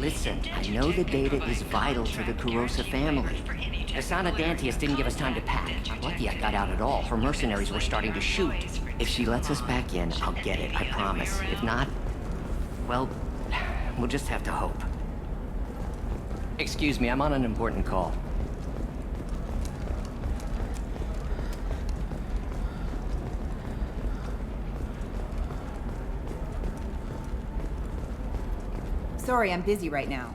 Listen, I know the data is vital to the Kurosa family. Asana Dantius didn't give us time to pack. I'm lucky I got out at all. Her mercenaries were starting to shoot. If she lets us back in, I'll get it, I promise. If not, well, we'll just have to hope. Excuse me, I'm on an important call. Sorry, I'm busy right now.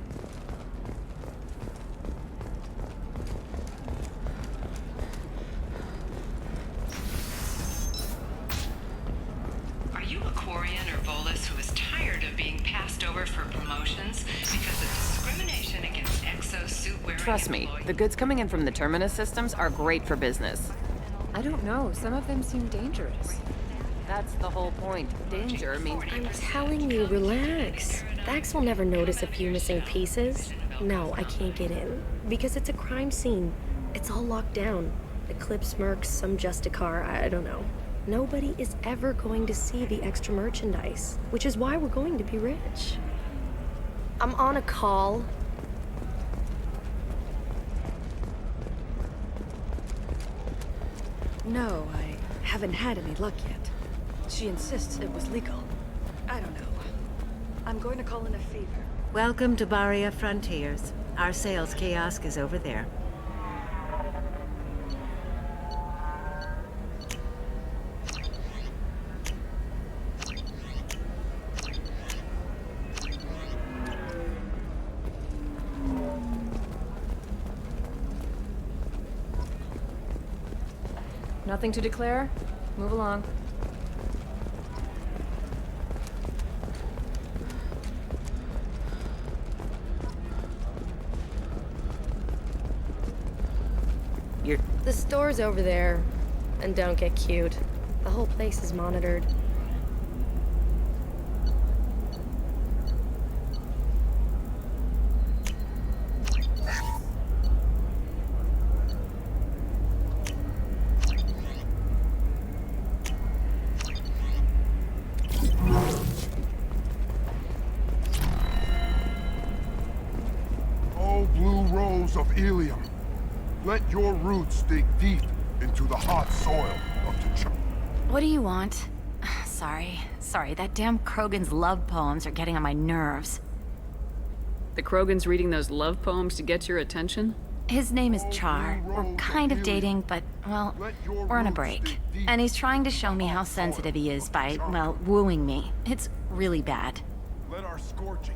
Are you a Quarian or Volus who is tired of being passed over for promotions because of discrimination against exosuit-wearing Trust me, employees? the goods coming in from the Terminus systems are great for business. I don't know. Some of them seem dangerous. That's the whole point. Danger means... I'm telling you, relax. Vax will never notice a few missing pieces. No, I can't get in. Because it's a crime scene. It's all locked down. Eclipse mercs, some Justicar, I don't know. Nobody is ever going to see the extra merchandise, which is why we're going to be rich. I'm on a call. No, I haven't had any luck yet. She insists it was legal. I don't know. I'm going to call in a favor. Welcome to Barria Frontiers. Our sales kiosk is over there. Nothing to declare? Move along. The store's over there. And don't get cute. The whole place is monitored. Oh, blue rose of Ilium, let your roots dig deep into the hot soil of T'Challa. What do you want? Sorry, that damn Krogan's love poems are getting on my nerves. The Krogan's reading those love poems to get your attention? His name is Char. We're kind of dating, but, well, we're on a break. And he's trying to show me how sensitive he is by, well, wooing me. It's really bad.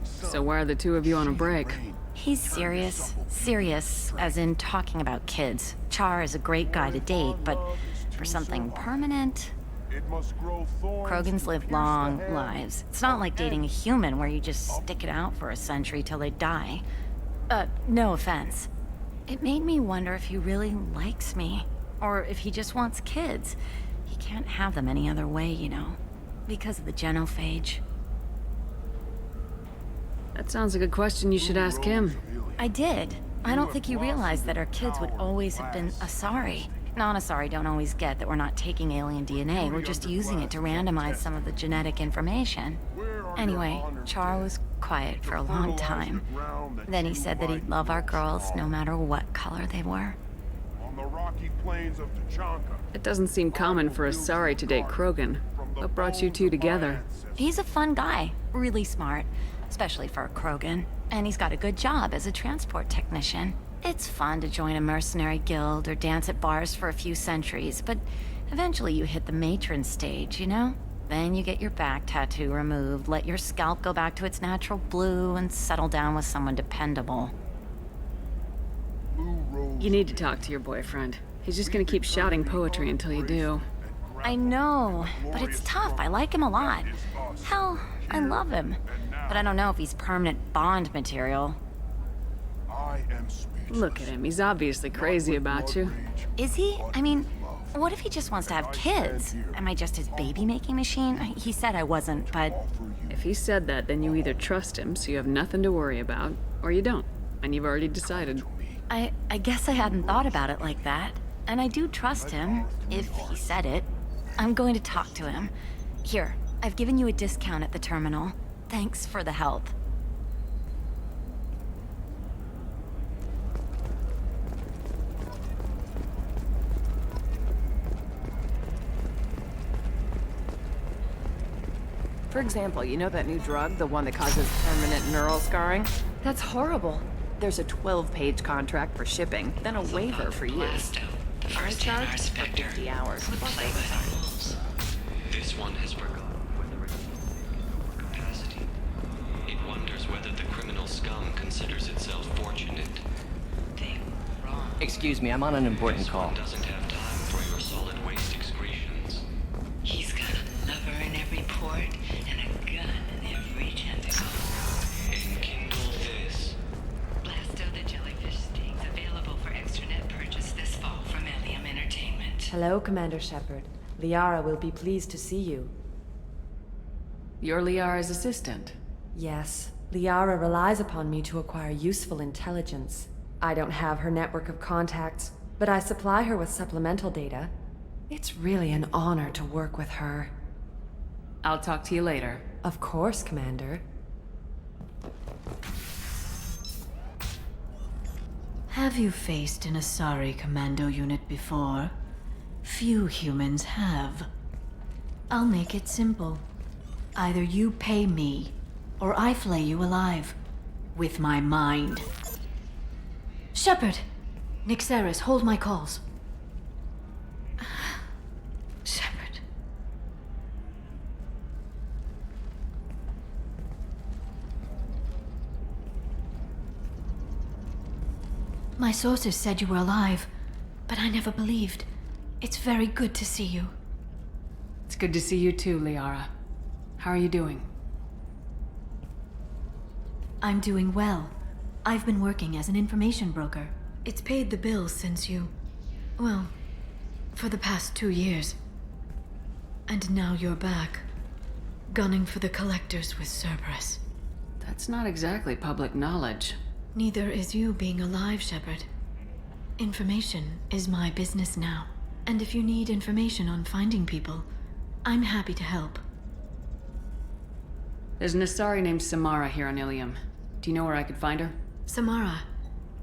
So why are the two of you on a break? He's serious. Serious, as in talking about kids. Char is a great guy to date, but for something permanent... Krogans live long lives. It's not like dating a human where you just stick it out for a century till they die. No offense. It made me wonder if he really likes me, or if he just wants kids. He can't have them any other way, you know, because of the genophage. That sounds like a question you should ask him. I did. I don't think he realized that our kids would always have been Asari. Non-Asari don't always get that we're not taking alien DNA, we're just using it to randomize some of the genetic information. Anyway, Char was quiet for a long time. Then he said that he'd love our girls no matter what color they were. On the rocky plains of T'Challa. It doesn't seem common for Asari to date Krogan. What brought you two together? He's a fun guy, really smart, especially for a Krogan. And he's got a good job as a transport technician. It's fun to join a mercenary guild or dance at bars for a few centuries, but eventually you hit the matron stage, you know? Then you get your back tattoo removed, let your scalp go back to its natural blue, and settle down with someone dependable. You need to talk to your boyfriend. He's just gonna keep shouting poetry until you do. I know, but it's tough. I like him a lot. Hell, I love him. But I don't know if he's permanent Bond material. Look at him, he's obviously crazy about you. Is he? I mean, what if he just wants to have kids? Am I just his baby-making machine? He said I wasn't, but... If he said that, then you either trust him so you have nothing to worry about, or you don't, and you've already decided. I guess I hadn't thought about it like that. And I do trust him, if he said it. I'm going to talk to him. Here, I've given you a discount at the terminal. Thanks for the help. For example, you know that new drug, the one that causes permanent neural scarring? That's horrible. There's a 12-page contract for shipping, then a waiver for use. The I first charge NR for Spectre 50 hours. would play by the rules. This one has forgotten whether it is capacity. It wonders whether the criminal scum considers itself fortunate. They were wrong. Excuse me, I'm on an important This call. one doesn't have time for your solid waste excretions. He's got a lover in every port and a gun in every tentacle. Enkindle this. Blasto the Jellyfish Stings available for extranet purchase this fall from Ilium Entertainment. Hello, Commander Shepard. Liara will be pleased to see you. You're Liara's assistant. Yes, Liara relies upon me to acquire useful intelligence. I don't have her network of contacts, but I supply her with supplemental data. It's really an honor to work with her. I'll talk to you later. Of course, Commander. Have you faced an Asari commando unit before? Few humans have. I'll make it simple. Either you pay me, or I flay you alive. With my mind. Shepard! Nixeris, hold my calls. Shepard. My sources said you were alive, but I never believed. It's very good to see you. It's good to see you too, Liara. How are you doing? I'm doing well. I've been working as an information broker. It's paid the bills since you... well, for the past 2 years. And now you're back, gunning for the collectors with Cerberus. That's not exactly public knowledge. Neither is you being alive, Shepard. Information is my business now. And if you need information on finding people, I'm happy to help. There's an Asari named Samara here on Ilium. Do you know where I could find her? Samara.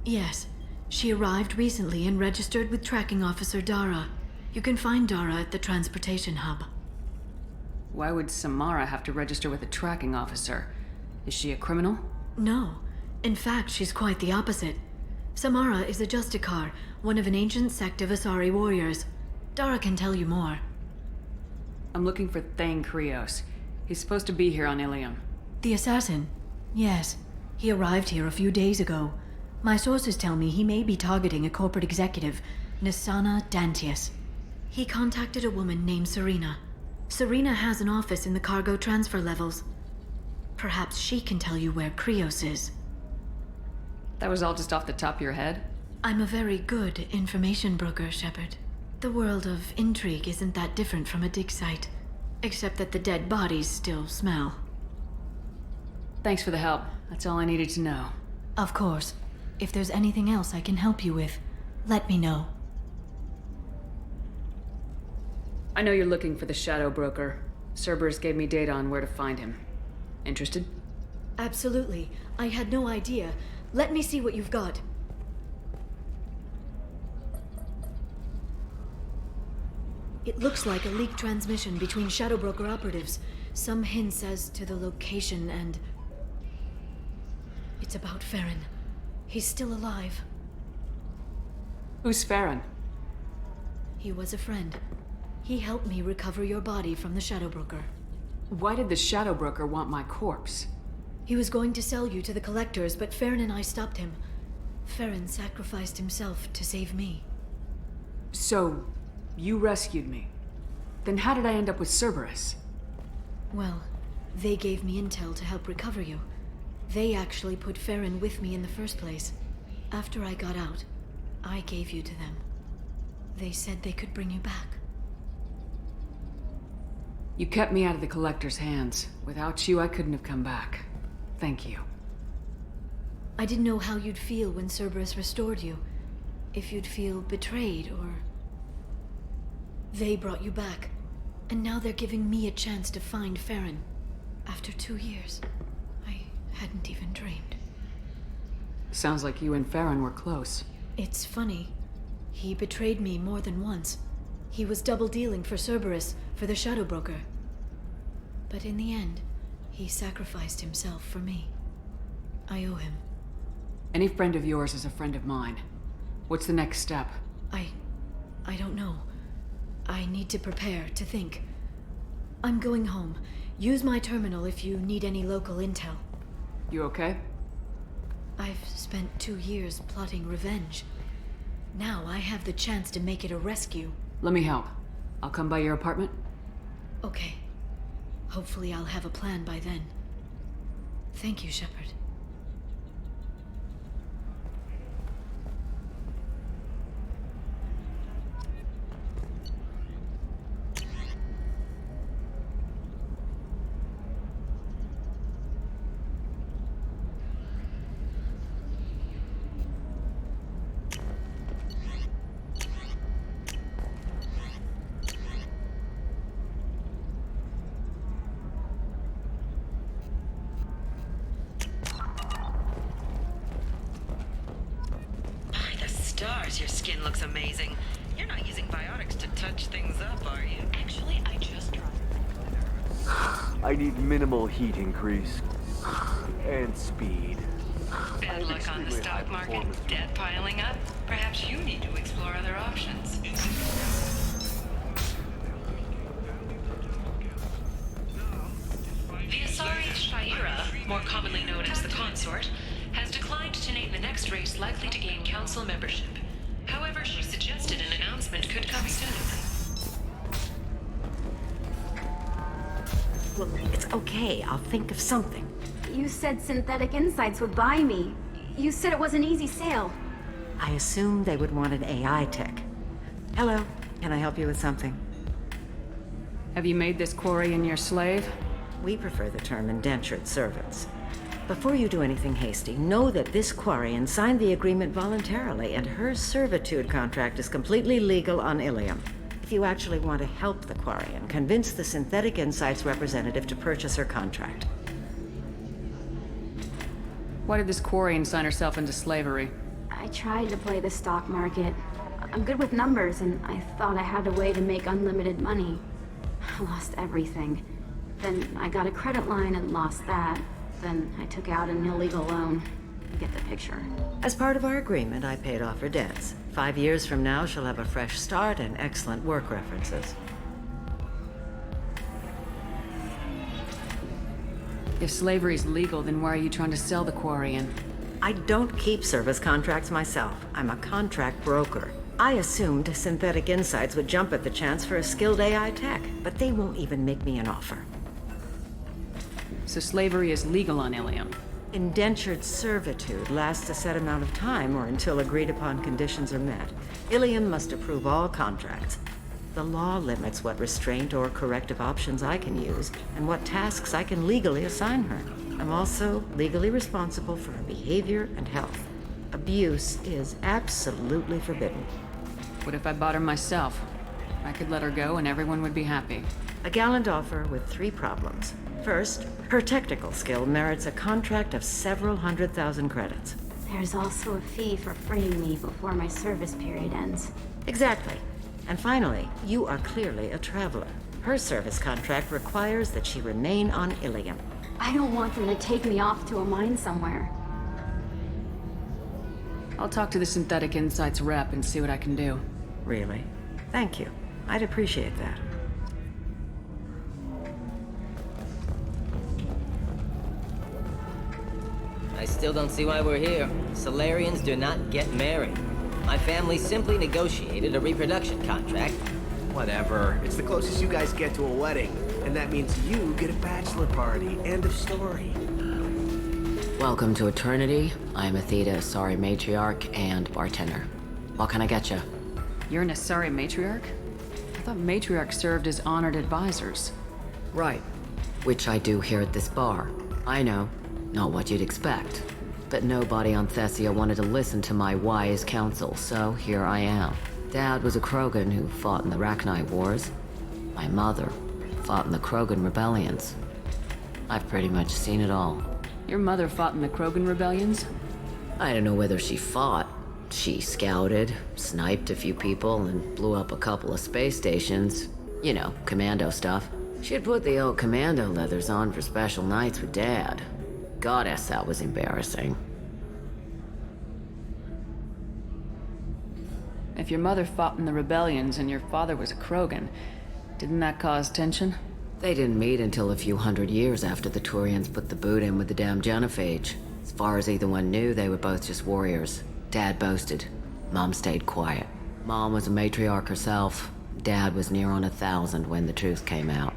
Yes. She arrived recently and registered with Tracking Officer Dara. You can find Dara at the transportation hub. Why would Samara have to register with a tracking officer? Is she a criminal? No. In fact, she's quite the opposite. Samara is a Justicar, one of an ancient sect of Asari warriors. Dara can tell you more. I'm looking for Thane Krios. He's supposed to be here on Ilium. The assassin? Yes. He arrived here a few days ago. My sources tell me he may be targeting a corporate executive, Nisana Dantius. He contacted a woman named Serena. Serena has an office in the cargo transfer levels. Perhaps she can tell you where Krios is. That was all just off the top of your head? I'm a very good information broker, Shepard. The world of intrigue isn't that different from a dig site, except that the dead bodies still smell. Thanks for the help. That's all I needed to know. Of course. If there's anything else I can help you with, let me know. I know you're looking for the Shadow Broker. Cerberus gave me data on where to find him. Interested? Absolutely. I had no idea. Let me see what you've got. It looks like a leaked transmission between Shadow Broker operatives. Some hints as to the location and... it's about Farron. He's still alive. Who's Farron? He was a friend. He helped me recover your body from the Shadow Broker. Why did the Shadow Broker want my corpse? He was going to sell you to the collectors, but Farron and I stopped him. Farron sacrificed himself to save me. So, you rescued me. Then how did I end up with Cerberus? Well, they gave me intel to help recover you. They actually put Farron with me in the first place. After I got out, I gave you to them. They said they could bring you back. You kept me out of the Collector's hands. Without you, I couldn't have come back. Thank you. I didn't know how you'd feel when Cerberus restored you. If you'd feel betrayed, or... They brought you back, and now they're giving me a chance to find Farron. After 2 years, I hadn't even dreamed. Sounds like you and Farron were close. It's funny. He betrayed me more than once. He was double-dealing for Cerberus, for the Shadow Broker. But in the end, he sacrificed himself for me. I owe him. Any friend of yours is a friend of mine. What's the next step? I don't know. I need to prepare, to think. I'm going home. Use my terminal if you need any local intel. You okay? I've spent 2 years plotting revenge. Now I have the chance to make it a rescue. Let me help. I'll come by your apartment. Okay. Hopefully I'll have a plan by then. Thank you, Shepard. Stars, your skin looks amazing. You're not using biotics to touch things up, are you? Actually, I just tried. I need minimal heat increase. And speed. Bad luck on the stock market, debt piling up. Perhaps you need to explore other options. The Asari Shaira, more commonly known as the Consort, has declined to name the next race likely to gain council membership. However, she suggested an announcement could come soon. Look, it's okay. I'll think of something. You said Synthetic Insights would buy me. You said it was an easy sale. I assumed they would want an AI tech. Hello, can I help you with something? Have you made this Quarian your slave? We prefer the term indentured servants. Before you do anything hasty, know that this Quarian signed the agreement voluntarily, and her servitude contract is completely legal on Ilium. If you actually want to help the Quarian, convince the Synthetic Insights representative to purchase her contract. Why did this Quarian sign herself into slavery? I tried to play the stock market. I'm good with numbers, and I thought I had a way to make unlimited money. I lost everything. Then I got a credit line and lost that. Then I took out an illegal loan. You get the picture. As part of our agreement, I paid off her debts. 5 years from now, she'll have a fresh start and excellent work references. If slavery's legal, then why are you trying to sell the Quarian? I don't keep service contracts myself. I'm a contract broker. I assumed Synthetic Insights would jump at the chance for a skilled AI tech, but they won't even make me an offer. So slavery is legal on Ilium? Indentured servitude lasts a set amount of time or until agreed upon conditions are met. Ilium must approve all contracts. The law limits what restraint or corrective options I can use and what tasks I can legally assign her. I'm also legally responsible for her behavior and health. Abuse is absolutely forbidden. What if I bought her myself? I could let her go and everyone would be happy. A gallant offer with 3 problems. First, her technical skill merits a contract of several 100,000 credits. There's also a fee for freeing me before my service period ends. Exactly. And finally, you are clearly a traveler. Her service contract requires that she remain on Ilium. I don't want them to take me off to a mine somewhere. I'll talk to the Synthetic Insights rep and see what I can do. Really? Thank you. I'd appreciate that. I still don't see why we're here. Solarians do not get married. My family simply negotiated a reproduction contract. Whatever. It's the closest you guys get to a wedding. And that means you get a bachelor party. End of story. Welcome to Eternity. I'm Athena, Asari Matriarch and bartender. What can I get you? You're an Asari Matriarch? I thought Matriarchs served as honored advisors. Right. Which I do here at this bar. I know. Not what you'd expect. But nobody on Thessia wanted to listen to my wise counsel, so here I am. Dad was a Krogan who fought in the Rachni Wars. My mother fought in the Krogan rebellions. I've pretty much seen it all. Your mother fought in the Krogan rebellions? I don't know whether she fought. She scouted, sniped a few people, and blew up a couple of space stations. You know, commando stuff. She'd put the old commando leathers on for special nights with Dad. Goddess, that was embarrassing. If your mother fought in the rebellions and your father was a Krogan, didn't that cause tension? They didn't meet until a few hundred years after the Turians put the boot in with the damn genophage. As far as either one knew, they were both just warriors. Dad boasted. Mom stayed quiet. Mom was a matriarch herself. Dad was near on 1,000 when the truth came out.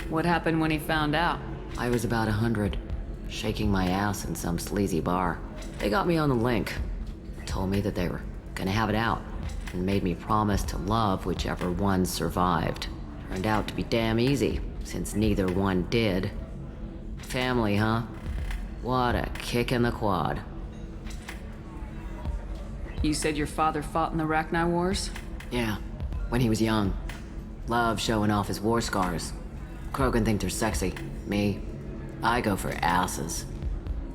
What happened when he found out? I was about 100, shaking my ass in some sleazy bar. They got me on the link. Told me that they were gonna have it out, and made me promise to love whichever one survived. Turned out to be damn easy, since neither one did. Family, huh? What a kick in the quad. You said your father fought in the Rachni Wars? Yeah, when he was young. Loved showing off his war scars. Krogan think they're sexy. Me, I go for asses.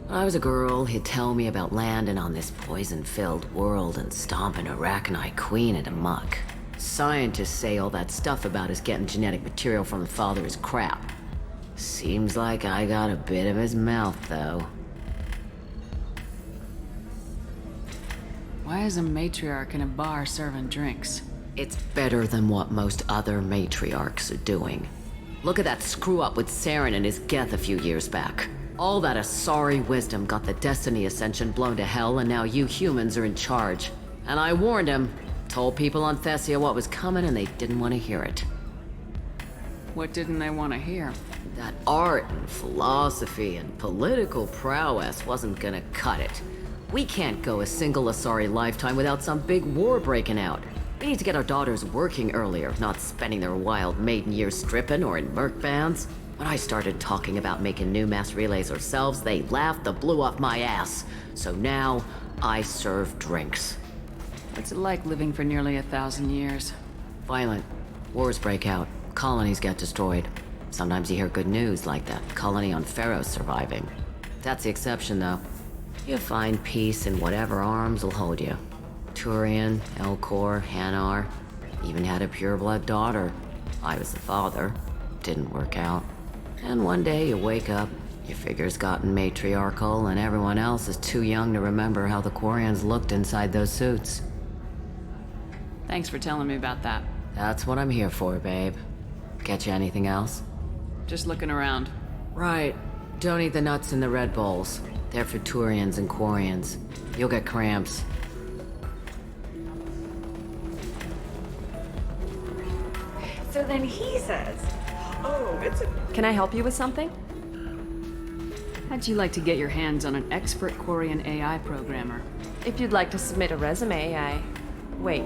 When I was a girl, he'd tell me about landing on this poison-filled world and stomping a Rachni queen into muck. Scientists say all that stuff about us getting genetic material from the father is crap. Seems like I got a bit of his mouth, though. Why is a matriarch in a bar serving drinks? It's better than what most other matriarchs are doing. Look at that screw-up with Saren and his Geth a few years back. All that Asari wisdom got the Destiny Ascension blown to hell, and now you humans are in charge. And I warned him. Told people on Thessia what was coming, and they didn't want to hear it. What didn't they want to hear? That art and philosophy and political prowess wasn't gonna cut it. We can't go a single Asari lifetime without some big war breaking out. We need to get our daughters working earlier, not spending their wild maiden years stripping or in merc bands. When I started talking about making new mass relays ourselves, they laughed the blue off my ass. So now, I serve drinks. What's it like living for nearly 1,000 years? Violent. Wars break out. Colonies get destroyed. Sometimes you hear good news, like the colony on Pharaoh surviving. That's the exception, though. You find peace in whatever arms will hold you. Turian, Elcor, Hanar. Even had a pureblood daughter. I was the father. Didn't work out. And one day you wake up, your figure's gotten matriarchal, and everyone else is too young to remember how the Quarians looked inside those suits. Thanks for telling me about that. That's what I'm here for, babe. Get you anything else? Just looking around. Right. Don't eat the nuts in the Red Bowls. They're for Turians and Quarians. You'll get cramps. So then he says, oh, it's a... Can I help you with something? How'd you like to get your hands on an expert Quarian AI programmer? If you'd like to submit a resume, Wait.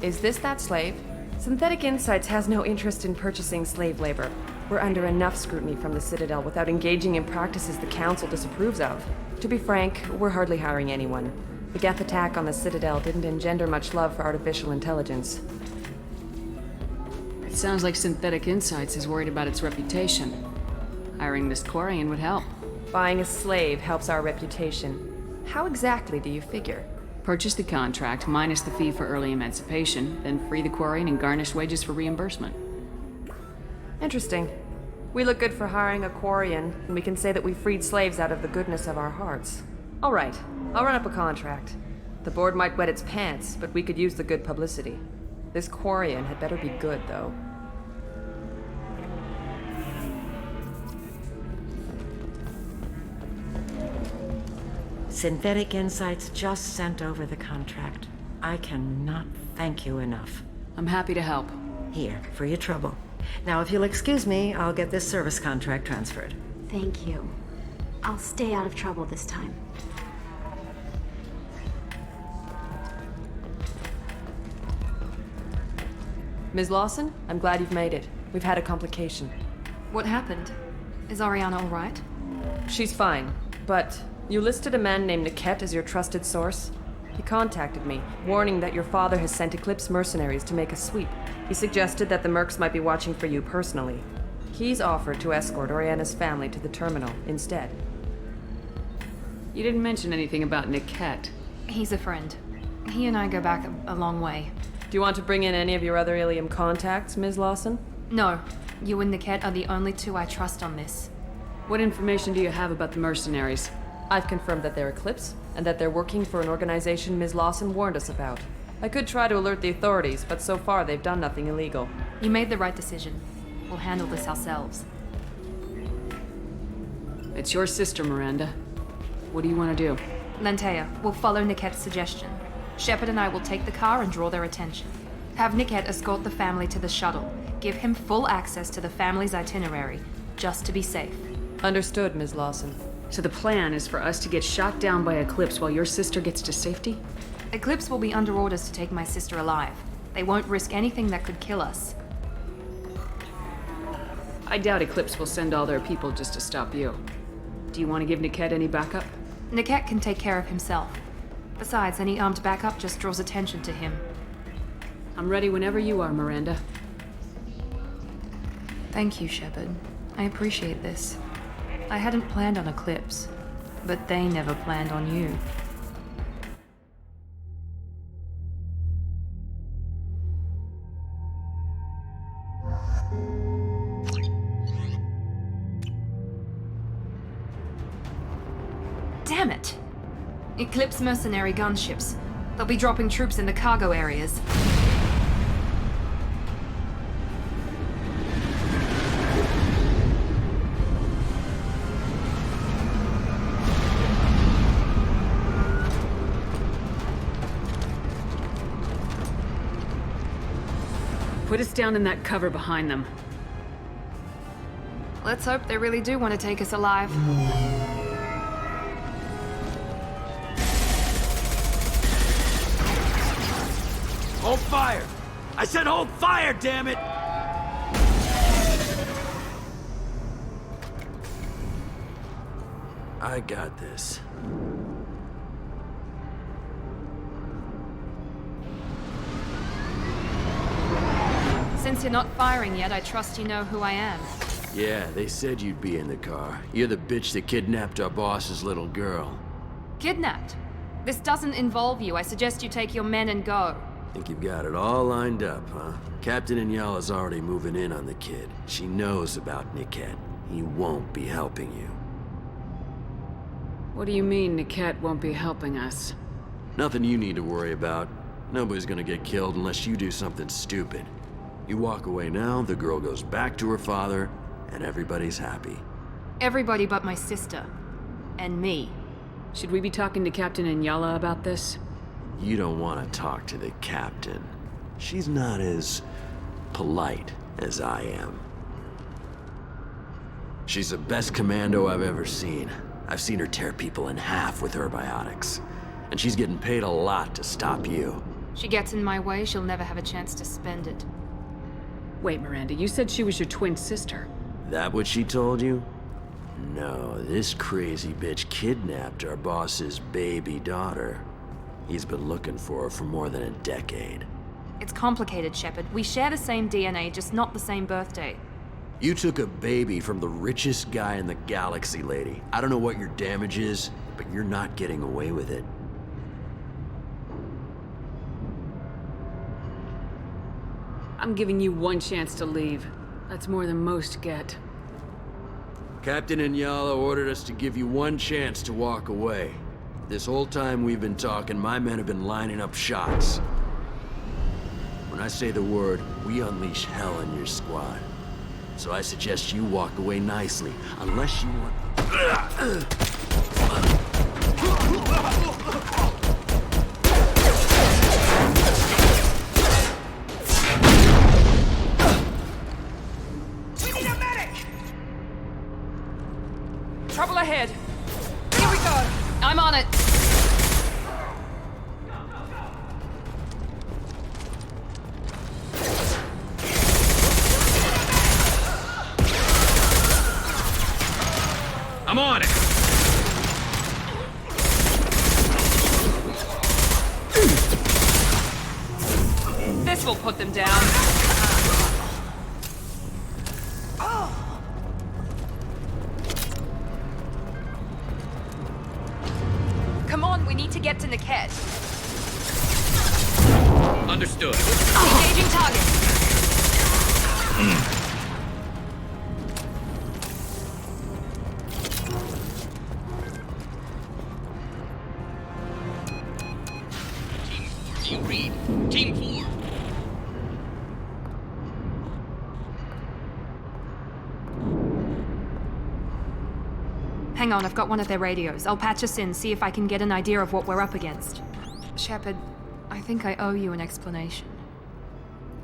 Is this that slave? Synthetic Insights has no interest in purchasing slave labor. We're under enough scrutiny from the Citadel without engaging in practices the Council disapproves of. To be frank, we're hardly hiring anyone. The Geth attack on the Citadel didn't engender much love for artificial intelligence. It sounds like Synthetic Insights is worried about its reputation. Hiring this Quarian would help. Buying a slave helps our reputation. How exactly do you figure? Purchase the contract, minus the fee for early emancipation, then free the Quarian and garnish wages for reimbursement. Interesting. We look good for hiring a Quarian, and we can say that we freed slaves out of the goodness of our hearts. All right, I'll run up a contract. The board might wet its pants, but we could use the good publicity. This Quarian had better be good, though. Synthetic Insights just sent over the contract. I cannot thank you enough. I'm happy to help. Here, for your trouble. Now, if you'll excuse me, I'll get this service contract transferred. Thank you. I'll stay out of trouble this time. Ms. Lawson, I'm glad you've made it. We've had a complication. What happened? Is Oriana all right? She's fine, but you listed a man named Niket as your trusted source. He contacted me, warning that your father has sent Eclipse mercenaries to make a sweep. He suggested that the mercs might be watching for you personally. He's offered to escort Oriana's family to the terminal instead. You didn't mention anything about Niket. He's a friend. He and I go back a long way. Do you want to bring in any of your other Ilium contacts, Ms. Lawson? No. You and Niket are the only two I trust on this. What information do you have about the mercenaries? I've confirmed that they're Eclipse, and that they're working for an organization Ms. Lawson warned us about. I could try to alert the authorities, but so far they've done nothing illegal. You made the right decision. We'll handle this ourselves. It's your sister, Miranda. What do you want to do? Lantea, we'll follow Niket's suggestion. Shepard and I will take the car and draw their attention. Have Niket escort the family to the shuttle. Give him full access to the family's itinerary, just to be safe. Understood, Ms. Lawson. So the plan is for us to get shot down by Eclipse while your sister gets to safety? Eclipse will be under orders to take my sister alive. They won't risk anything that could kill us. I doubt Eclipse will send all their people just to stop you. Do you want to give Niket any backup? Niket can take care of himself. Besides, any armed backup just draws attention to him. I'm ready whenever you are, Miranda. Thank you, Shepard. I appreciate this. I hadn't planned on Eclipse, but they never planned on you. Damn it! Eclipse mercenary gunships. They'll be dropping troops in the cargo areas. Put us down in that cover behind them. Let's hope they really do want to take us alive. Hold fire! I said hold fire, damn it! I got this. Since you're not firing yet, I trust you know who I am. Yeah, they said you'd be in the car. You're the bitch that kidnapped our boss's little girl. Kidnapped? This doesn't involve you. I suggest you take your men and go. Think you've got it all lined up, huh? Captain Inyala's already moving in on the kid. She knows about Niket. He won't be helping you. What do you mean Niket won't be helping us? Nothing you need to worry about. Nobody's gonna get killed unless you do something stupid. You walk away now, the girl goes back to her father, and everybody's happy. Everybody but my sister. And me. Should we be talking to Captain Inyala about this? You don't want to talk to the captain. She's not as polite as I am. She's the best commando I've ever seen. I've seen her tear people in half with her biotics. And she's getting paid a lot to stop you. She gets in my way, she'll never have a chance to spend it. Wait, Miranda, you said she was your twin sister. That what she told you? No, this crazy bitch kidnapped our boss's baby daughter. He's been looking for her for more than a decade. It's complicated, Shepard. We share the same DNA, just not the same birthday. You took a baby from the richest guy in the galaxy, lady. I don't know what your damage is, but you're not getting away with it. I'm giving you one chance to leave. That's more than most get. Captain Inyala ordered us to give you one chance to walk away. This whole time we've been talking, my men have been lining up shots. When I say the word, we unleash hell in your squad. So I suggest you walk away nicely, unless you want... Trouble ahead. Here we go. I'm on it. I'm on it! This will put them down. Come on, we need to get to Niket. Understood. Engaging target. Hang on, I've got one of their radios. I'll patch us in, see if I can get an idea of what we're up against. Shepard, I think I owe you an explanation.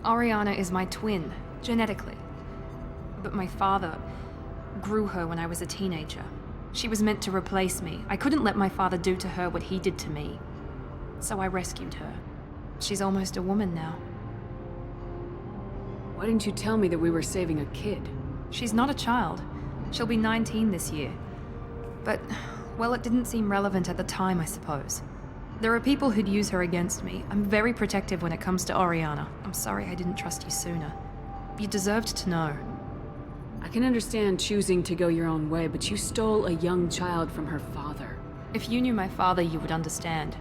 Oriana is my twin, genetically. But my father grew her when I was a teenager. She was meant to replace me. I couldn't let my father do to her what he did to me. So I rescued her. She's almost a woman now. Why didn't you tell me that we were saving a kid? She's not a child. She'll be 19 this year. But, well, it didn't seem relevant at the time, I suppose. There are people who'd use her against me. I'm very protective when it comes to Oriana. I'm sorry I didn't trust you sooner. You deserved to know. I can understand choosing to go your own way, but you stole a young child from her father. If you knew my father, you would understand.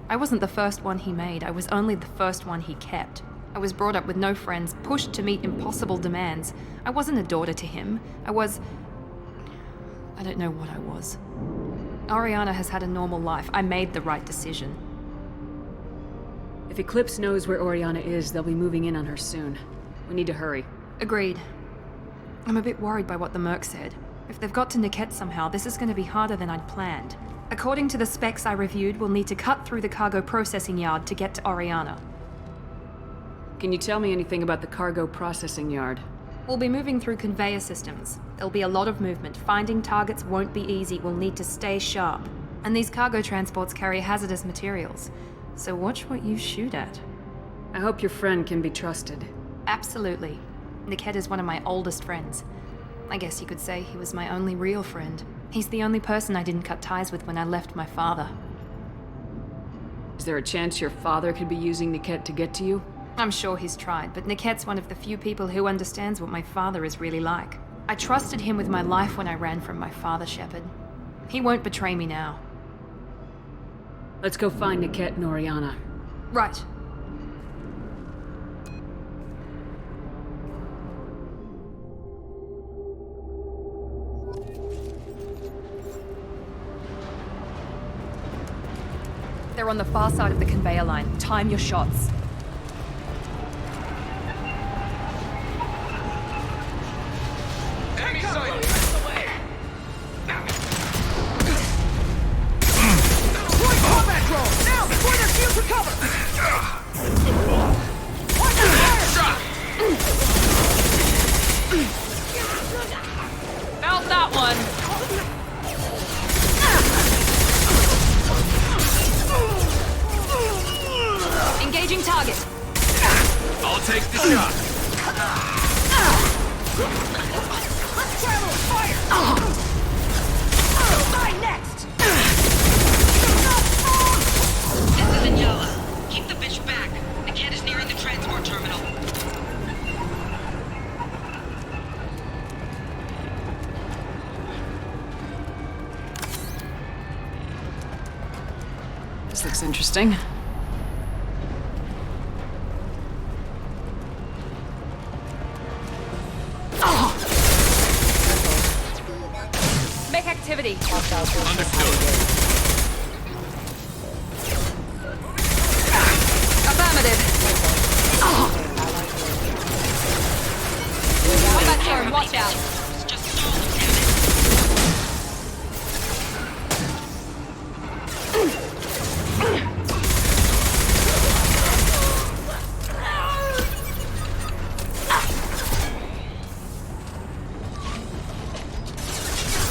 I wasn't the first one he made. I was only the first one he kept. I was brought up with no friends, pushed to meet impossible demands. I wasn't a daughter to him. I don't know what I was. Oriana has had a normal life. I made the right decision. If Eclipse knows where Oriana is, they'll be moving in on her soon. We need to hurry. Agreed. I'm a bit worried by what the Merc said. If they've got to Niket somehow, this is going to be harder than I'd planned. According to the specs I reviewed, we'll need to cut through the cargo processing yard to get to Oriana. Can you tell me anything about the cargo processing yard? We'll be moving through conveyor systems. There'll be a lot of movement. Finding targets won't be easy. We'll need to stay sharp. And these cargo transports carry hazardous materials. So watch what you shoot at. I hope your friend can be trusted. Absolutely. Niket is one of my oldest friends. I guess you could say he was my only real friend. He's the only person I didn't cut ties with when I left my father. Is there a chance your father could be using Niket to get to you? I'm sure he's tried, but Niket's one of the few people who understands what my father is really like. I trusted him with my life when I ran from my father, Shepard. He won't betray me now. Let's go find Niket and Oriana. Right. They're on the far side of the conveyor line. Time your shots. Enemy sighted! Deploy combat drone! Now, before their shields recover! Watch the fire! Felt that one! Engaging target. I'll take the shot. Let's try a little fire! You'll die next! This is Inyala. Keep the bitch back. Niket is nearing the transport terminal. This looks interesting. Make activity. Understood. Affirmative. Combat drone, watch out.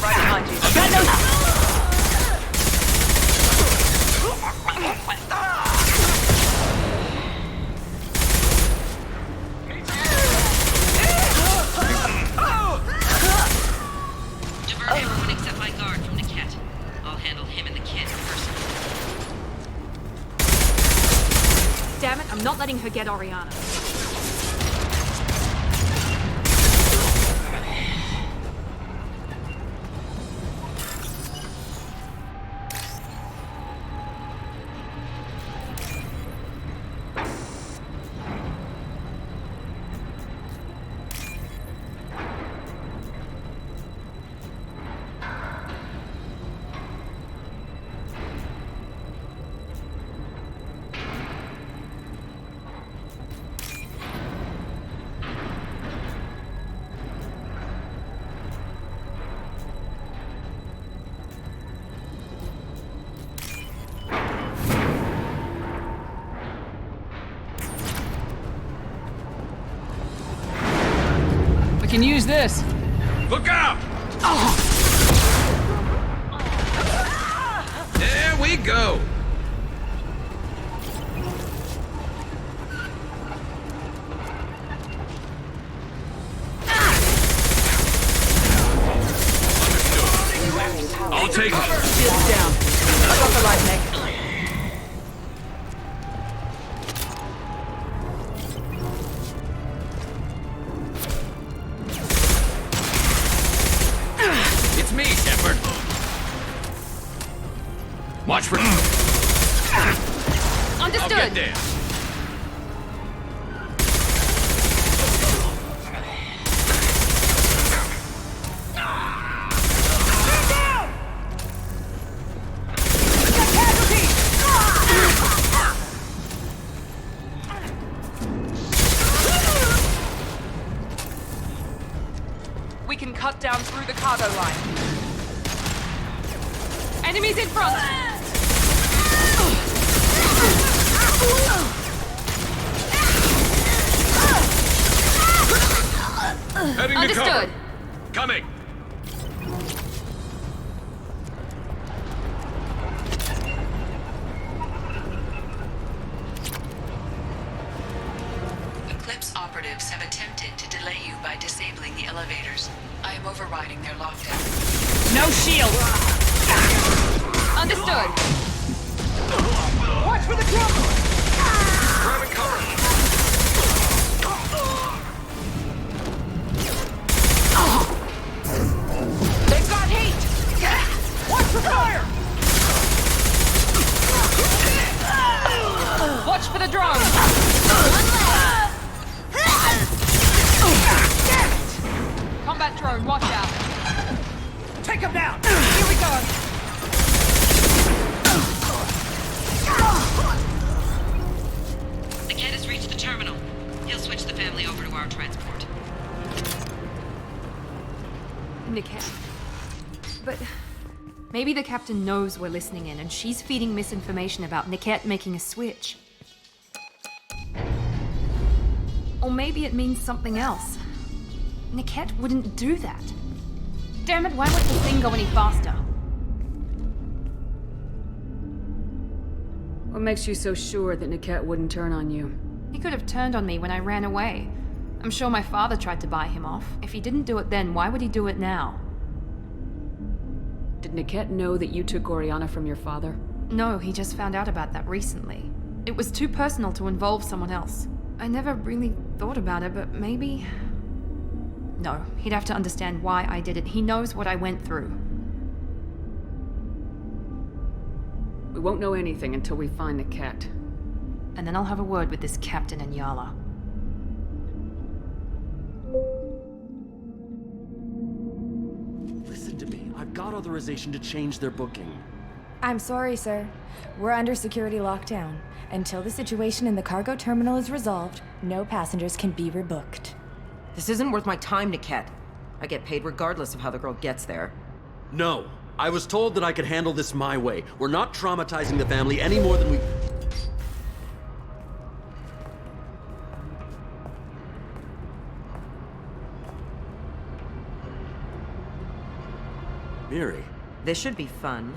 Right behind you. Got no... Divert everyone except my guard from Niket. I'll handle him and the kid personally. Damn it, I'm not letting her get Oriana. this? Look out! There we go! I'll take it. Shields down. I got the light, Nick. It's me, Shepard. Watch for... Understood. I'll get there. We can cut down through the cargo line. Enemies in front! Heading to Understood. cover. Coming. Eclipse operatives have attempted to delay you by disabling the elevators. I am overriding their lockdown. No shield! Understood. Watch for the jump! Grabbing cover. They've got heat! Watch for fire! Watch for the drone! Combat drone, watch out! Take him down! Here we go! The kid has reached the terminal. He'll switch the family over to our transport. Niket. But maybe the captain knows we're listening in and she's feeding misinformation about Niket making a switch. Or maybe it means something else. Niket wouldn't do that. Damn it, why won't the thing go any faster? What makes you so sure that Niket wouldn't turn on you? He could have turned on me when I ran away. I'm sure my father tried to buy him off. If he didn't do it then, why would he do it now? Did Niket know that you took Oriana from your father? No, he just found out about that recently. It was too personal to involve someone else. I never really thought about it, but maybe... No, he'd have to understand why I did it. He knows what I went through. We won't know anything until we find Niket. And then I'll have a word with this captain and Yala. Listen to me. I've got authorization to change their booking. I'm sorry, sir. We're under security lockdown. Until the situation in the cargo terminal is resolved, no passengers can be rebooked. This isn't worth my time, Niket. I get paid regardless of how the girl gets there. No. I was told that I could handle this my way. We're not traumatizing the family any more than we... Miri. This should be fun.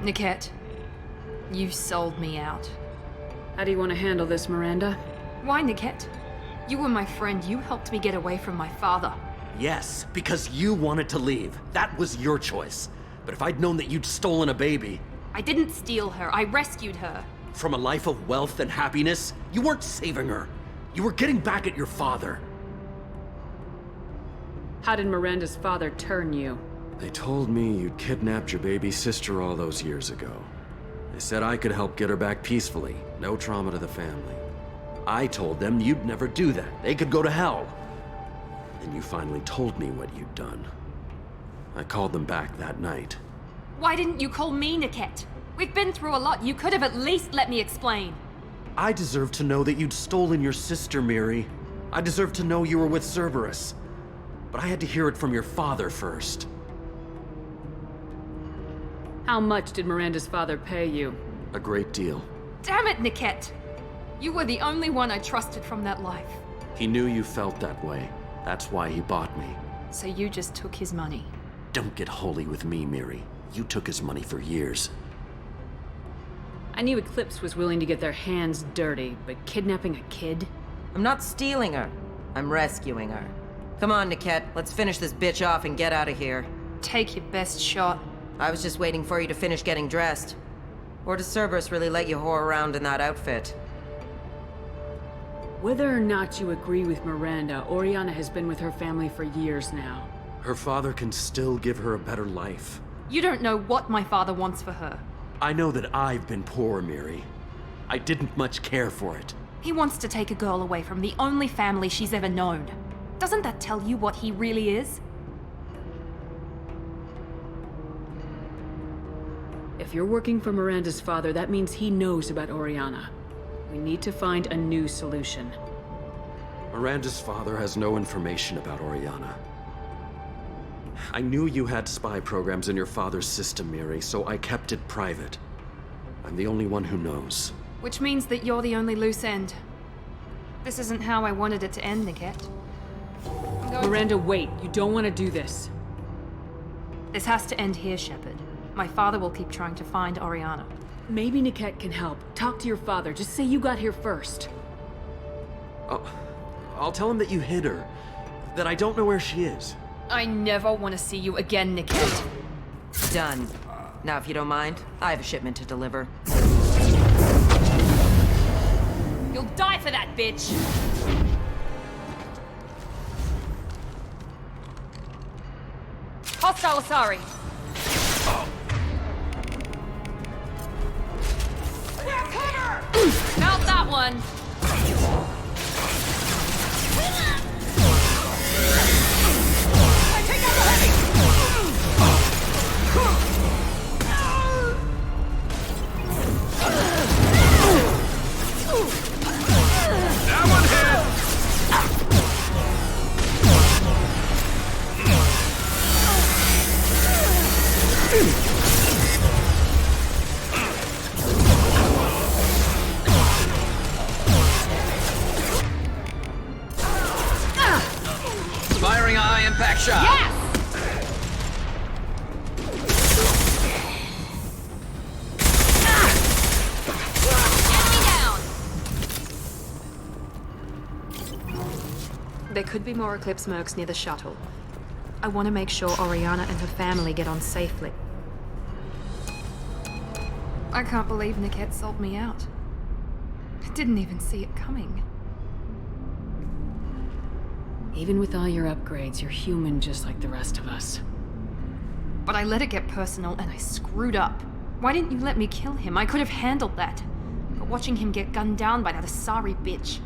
Niket, you sold me out. How do you want to handle this, Miranda? Why, Niket? You were my friend. You helped me get away from my father. Yes, because you wanted to leave. That was your choice. But if I'd known that you'd stolen a baby... I didn't steal her. I rescued her. From a life of wealth and happiness, you weren't saving her. You were getting back at your father. How did Miranda's father turn you? They told me you'd kidnapped your baby sister all those years ago. They said I could help get her back peacefully. No trauma to the family. I told them you'd never do that. They could go to hell. Then you finally told me what you'd done. I called them back that night. Why didn't you call me, Niket? We've been through a lot. You could have at least let me explain. I deserve to know that you'd stolen your sister, Miri. I deserve to know you were with Cerberus. But I had to hear it from your father first. How much did Miranda's father pay you? A great deal. Damn it, Niket! You were the only one I trusted from that life. He knew you felt that way. That's why he bought me. So you just took his money. Don't get holy with me, Miri. You took his money for years. I knew Eclipse was willing to get their hands dirty, but kidnapping a kid? I'm not stealing her. I'm rescuing her. Come on, Niket. Let's finish this bitch off and get out of here. Take your best shot. I was just waiting for you to finish getting dressed. Or does Cerberus really let you whore around in that outfit? Whether or not you agree with Miranda, Oriana has been with her family for years now. Her father can still give her a better life. You don't know what my father wants for her. I know that I've been poor, Miri. I didn't much care for it. He wants to take a girl away from the only family she's ever known. Doesn't that tell you what he really is? If you're working for Miranda's father, that means he knows about Oriana. We need to find a new solution. Miranda's father has no information about Oriana. I knew you had spy programs in your father's system, Miri, so I kept it private. I'm the only one who knows. Which means that you're the only loose end. This isn't how I wanted it to end, Niket. Miranda, wait. You don't want to do this. This has to end here, Shepard. My father will keep trying to find Oriana. Maybe Niket can help. Talk to your father. Just say you got here first. I'll tell him that you hid her. That I don't know where she is. I never want to see you again, Niket. Done. Now, if you don't mind, I have a shipment to deliver. You'll die for that, bitch! Hostile Asari! Mount that one! Take out the heavy! That one hit! Firing a high-impact shot. Yes! There could be more Eclipse mercs near the shuttle. I want to make sure Oriana and her family get on safely. I can't believe Niket sold me out. I didn't even see it coming. Even with all your upgrades, you're human just like the rest of us. But I let it get personal and I screwed up. Why didn't you let me kill him? I could have handled that. But watching him get gunned down by that Asari bitch.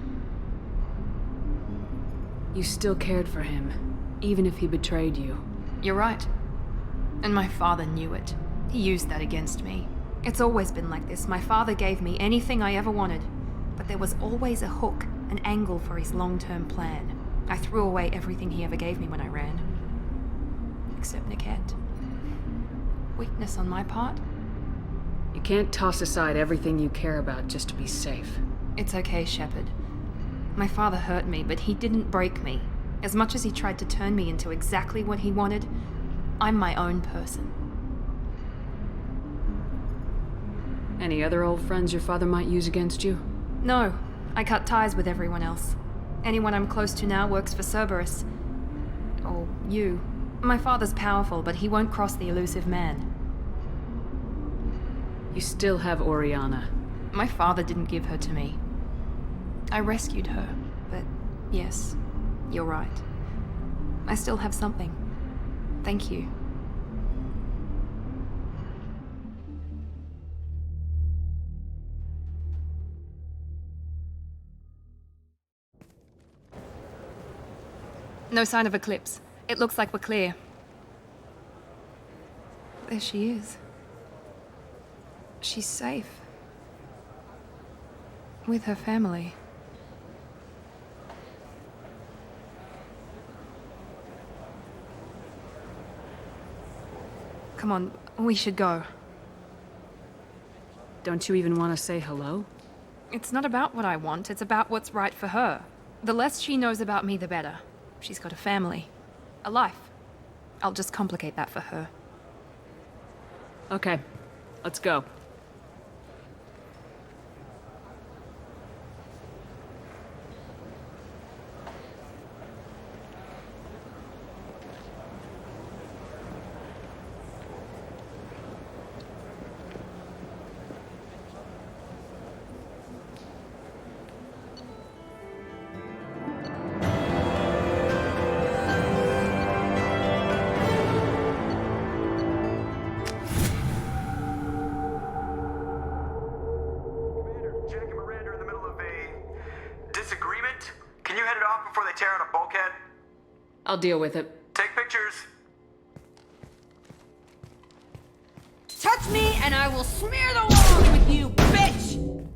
You still cared for him, even if he betrayed you. You're right. And my father knew it. He used that against me. It's always been like this. My father gave me anything I ever wanted. But there was always a hook, an angle for his long-term plan. I threw away everything he ever gave me when I ran. Except Niket. Weakness on my part? You can't toss aside everything you care about just to be safe. It's okay, Shepard. My father hurt me, but he didn't break me. As much as he tried to turn me into exactly what he wanted, I'm my own person. Any other old friends your father might use against you? No, I cut ties with everyone else. Anyone I'm close to now works for Cerberus. Or you. My father's powerful, but he won't cross the elusive man. You still have Oriana. My father didn't give her to me. I rescued her, but yes, you're right. I still have something. Thank you. No sign of Eclipse. It looks like we're clear. There she is. She's safe. With her family. Come on, we should go. Don't you even want to say hello? It's not about what I want, it's about what's right for her. The less she knows about me, the better. She's got a family. A life. I'll just complicate that for her. Okay, let's go. Disagreement? Can you head it off before they tear out a bulkhead? I'll deal with it. Take pictures. Touch me and I will smear the walls with you, bitch!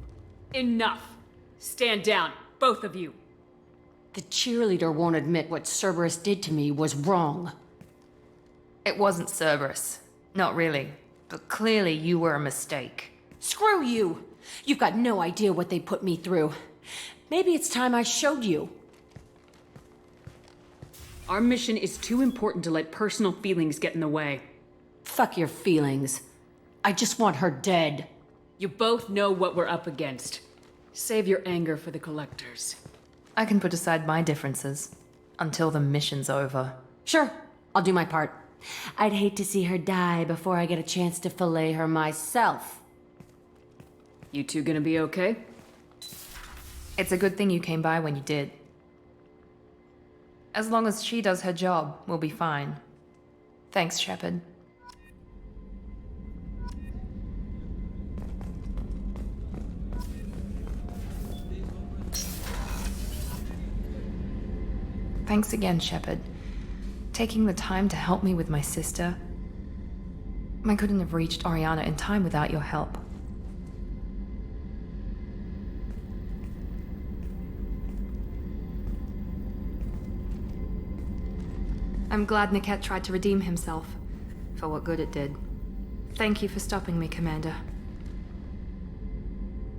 Enough. Stand down, both of you. The cheerleader won't admit what Cerberus did to me was wrong. It wasn't Cerberus. Not really. But clearly you were a mistake. Screw you! You've got no idea what they put me through. Maybe it's time I showed you. Our mission is too important to let personal feelings get in the way. Fuck your feelings. I just want her dead. You both know what we're up against. Save your anger for the collectors. I can put aside my differences. Until the mission's over. Sure, I'll do my part. I'd hate to see her die before I get a chance to fillet her myself. You two gonna be okay? It's a good thing you came by when you did. As long as she does her job, we'll be fine. Thanks, Shepard. Thanks again, Shepard. Taking the time to help me with my sister. I couldn't have reached Oriana in time without your help. I'm glad Niket tried to redeem himself, for what good it did. Thank you for stopping me, Commander.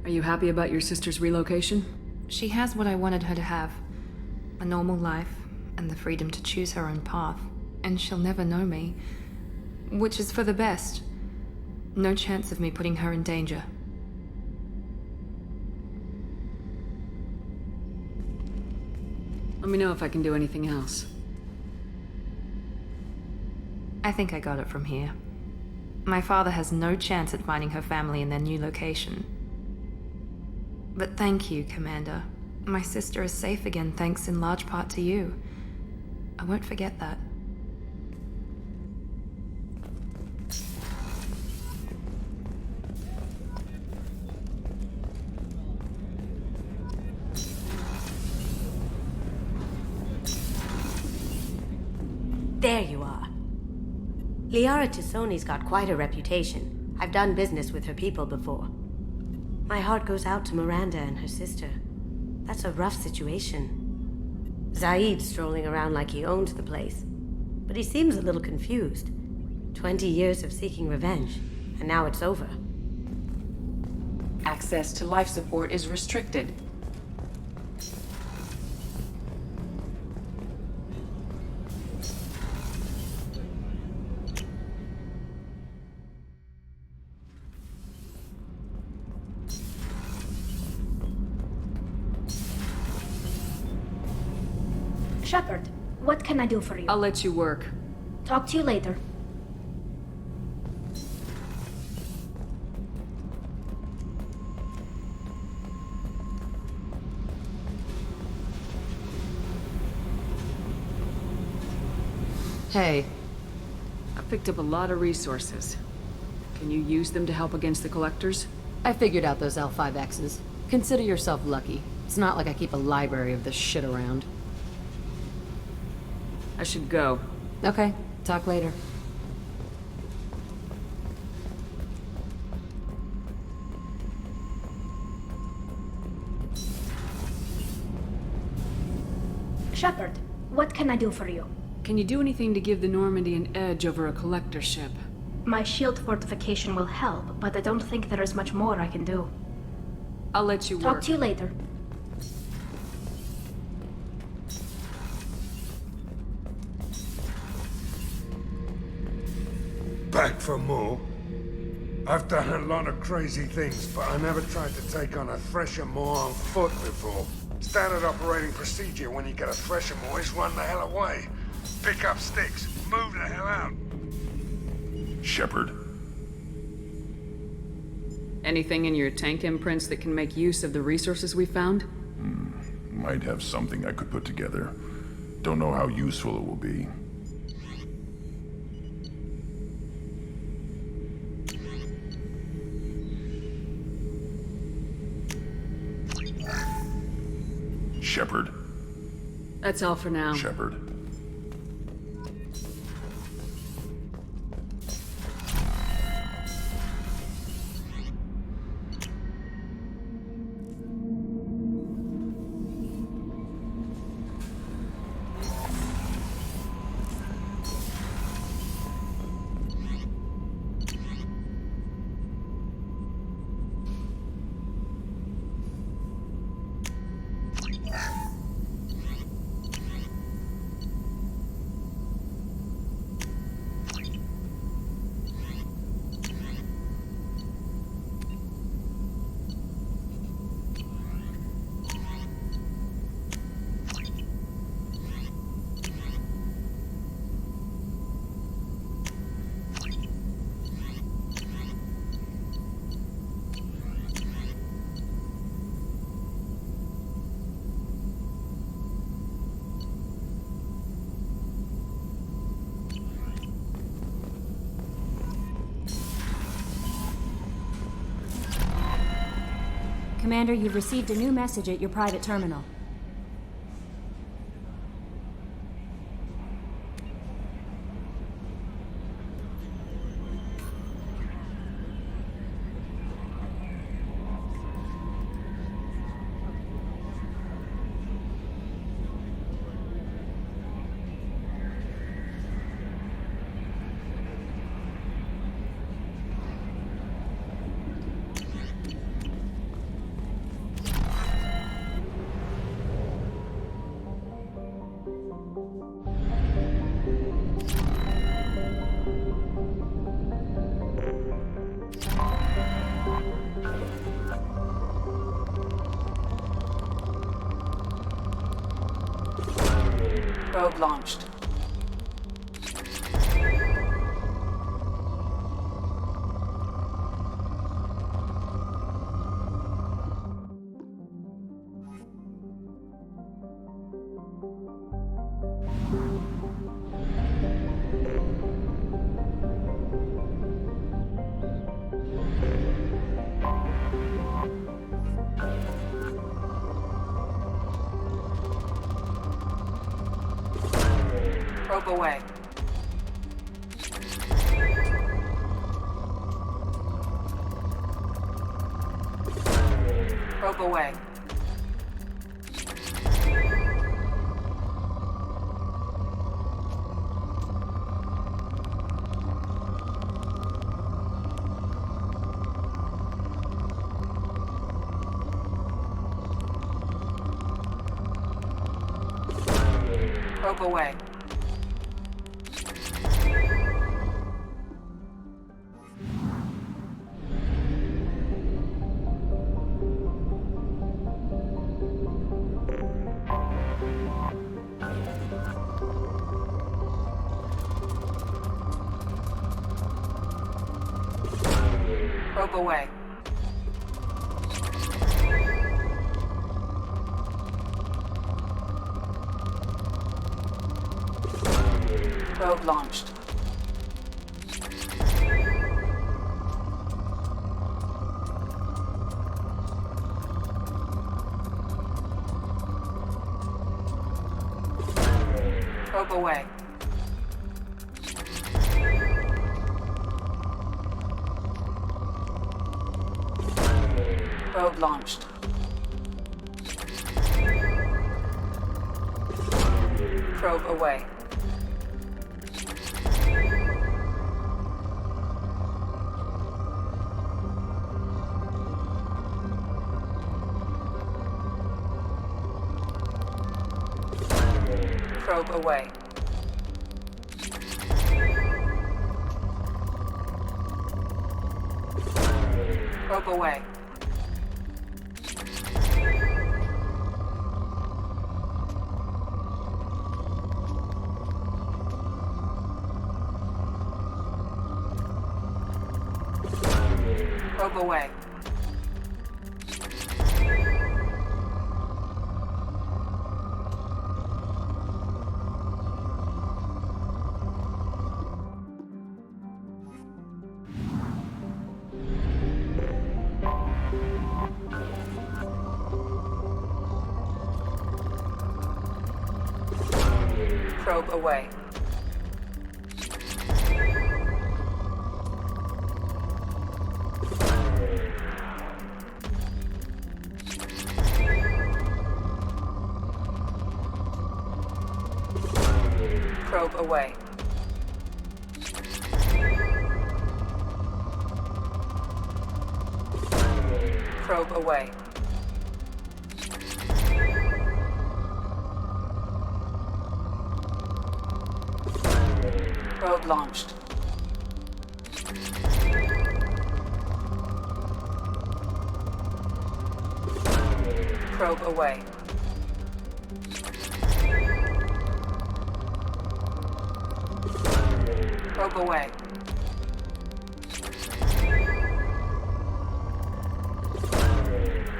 Are you happy about your sister's relocation? She has what I wanted her to have. A normal life, and the freedom to choose her own path. And she'll never know me. Which is for the best. No chance of me putting her in danger. Let me know if I can do anything else. I think I got it from here. My father has no chance at finding her family in their new location. But thank you, Commander. My sister is safe again thanks in large part to you. I won't forget that. There you are. Liara Tisoni's got quite a reputation. I've done business with her people before. My heart goes out to Miranda and her sister. That's a rough situation. Zaid's strolling around like he owns the place. But he seems a little confused. 20 years of seeking revenge, and now it's over. Access to life support is restricted. Shepard, what can I do for you? I'll let you work. Talk to you later. Hey. I picked up a lot of resources. Can you use them to help against the collectors? I figured out those L5Xs. Consider yourself lucky. It's not like I keep a library of this shit around. I should go. Okay, talk later. Shepard, what can I do for you? Can you do anything to give the Normandy an edge over a collector ship? My shield fortification will help, but I don't think there is much more I can do. I'll let you Talk work. to you later. Back for more? I've done a lot of crazy things, but I never tried to take on a Threshermore on foot before. Standard operating procedure when you get a Threshermore is run the hell away. Pick up sticks, move the hell out. Shepard. Anything in your tank imprints that can make use of the resources we found? Might have something I could put together. Don't know how useful it will be. Shepard. That's all for now. Shepard. Commander, you've received a new message at your private terminal. Probe launched. Probe away. Probe away. Probe away. Probe away. Probe launched. Probe away. Probe launched. Probe away. Probe away. Probe away. Probe away. Probe away. Probe away. Probe away. Probe launched. Probe away. Probe away.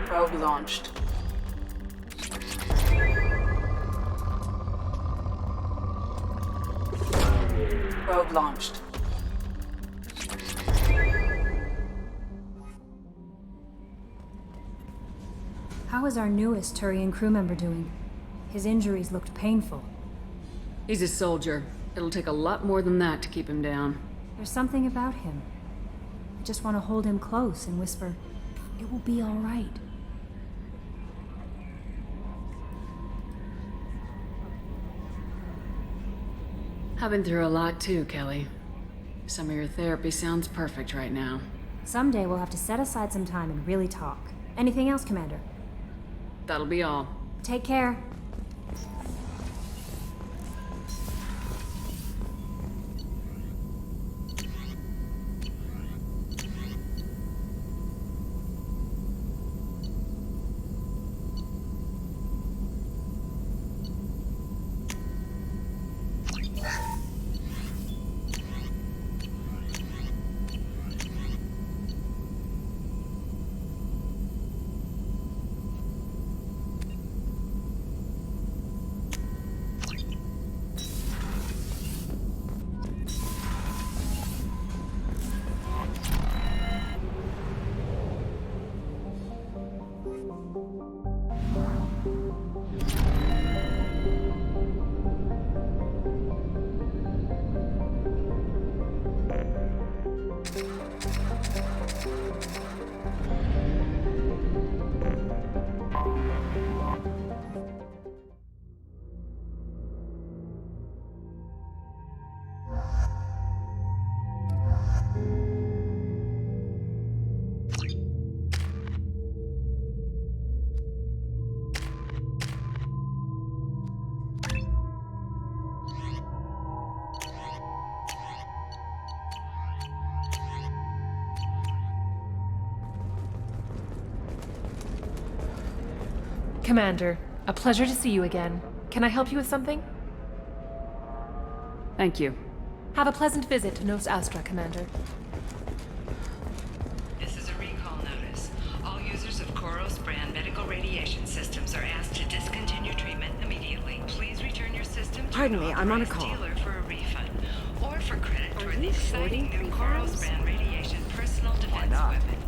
Probe launched. Probe launched. How is our newest Turian crew member doing? His injuries looked painful. He's a soldier. It'll take a lot more than that to keep him down. There's something about him. I just want to hold him close and whisper, "It will be all right." I've been through a lot too, Kelly. Some of your therapy sounds perfect right now. Someday we'll have to set aside some time and really talk. Anything else, Commander? That'll be all. Take care. Commander, a pleasure to see you again. Can I help you with something? Thank you. Have a pleasant visit to Nos Astra, Commander. This is a recall notice. All users of Koros brand medical radiation systems are asked to discontinue treatment immediately. Please return your system to Pardon an me, I'm on a authorized call. dealer for a refund or for credit toward the exciting new Koros brand radiation personal defense weapon.